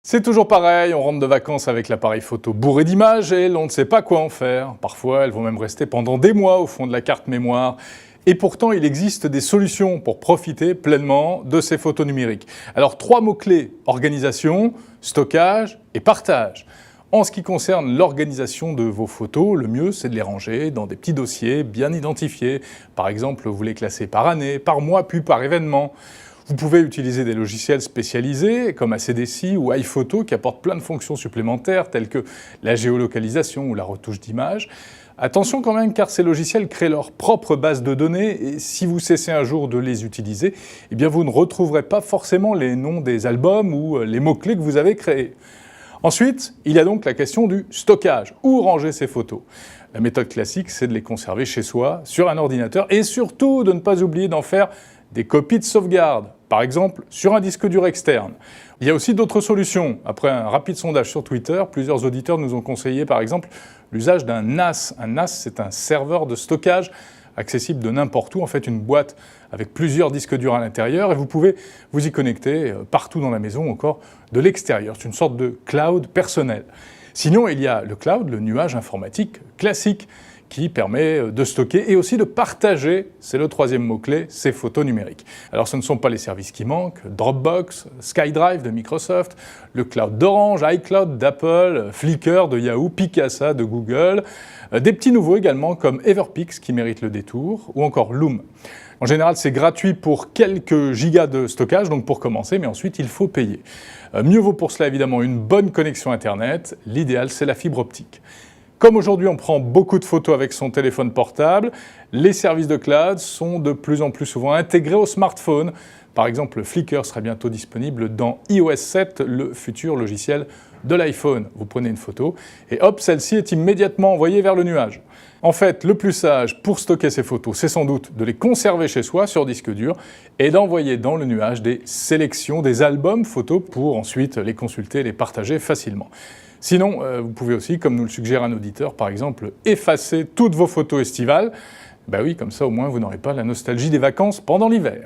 C'est toujours pareil, on rentre de vacances avec l'appareil photo bourré d'images et l'on ne sait pas quoi en faire. Parfois, elles vont même rester pendant des mois au fond de la carte mémoire. Et pourtant, il existe des solutions pour profiter pleinement de ces photos numériques. Alors, 3 mots-clés: organisation, stockage et partage. En ce qui concerne l'organisation de vos photos, le mieux, c'est de les ranger dans des petits dossiers bien identifiés. Par exemple, vous les classez par année, par mois, puis par événement. Vous pouvez utiliser des logiciels spécialisés comme ACDC ou iPhoto qui apportent plein de fonctions supplémentaires telles que la géolocalisation ou la retouche d'image. Attention quand même, car ces logiciels créent leur propre base de données et si vous cessez un jour de les utiliser, eh bien vous ne retrouverez pas forcément les noms des albums ou les mots-clés que vous avez créés. Ensuite, il y a donc la question du stockage. Où ranger ces photos? La méthode classique, c'est de les conserver chez soi, sur un ordinateur, et surtout de ne pas oublier d'en faire des copies de sauvegarde, par exemple sur un disque dur externe. Il y a aussi d'autres solutions. Après un rapide sondage sur Twitter, plusieurs auditeurs nous ont conseillé par exemple l'usage d'un NAS. Un NAS, c'est un serveur de stockage accessible de n'importe où, en fait une boîte avec plusieurs disques durs à l'intérieur, et vous pouvez vous y connecter partout dans la maison ou encore de l'extérieur. C'est une sorte de cloud personnel. Sinon, il y a le cloud, le nuage informatique classique, qui permet de stocker et aussi de partager, c'est le 3e mot-clé, ces photos numériques. Alors ce ne sont pas les services qui manquent: Dropbox, SkyDrive de Microsoft, le cloud d'Orange, iCloud d'Apple, Flickr de Yahoo, Picasa de Google, des petits nouveaux également comme Everpix qui mérite le détour, ou encore Loom. En général, c'est gratuit pour quelques gigas de stockage, donc pour commencer, mais ensuite il faut payer. Mieux vaut pour cela évidemment une bonne connexion Internet, l'idéal c'est la fibre optique. Comme aujourd'hui on prend beaucoup de photos avec son téléphone portable, les services de cloud sont de plus en plus souvent intégrés au smartphone. Par exemple, Flickr sera bientôt disponible dans iOS 7, le futur logiciel de l'iPhone. Vous prenez une photo et hop, celle-ci est immédiatement envoyée vers le nuage. En fait, le plus sage pour stocker ces photos, c'est sans doute de les conserver chez soi sur disque dur et d'envoyer dans le nuage des sélections, des albums photos pour ensuite les consulter et les partager facilement. Sinon, vous pouvez aussi, comme nous le suggère un auditeur, par exemple, effacer toutes vos photos estivales. Ben oui, comme ça au moins vous n'aurez pas la nostalgie des vacances pendant l'hiver.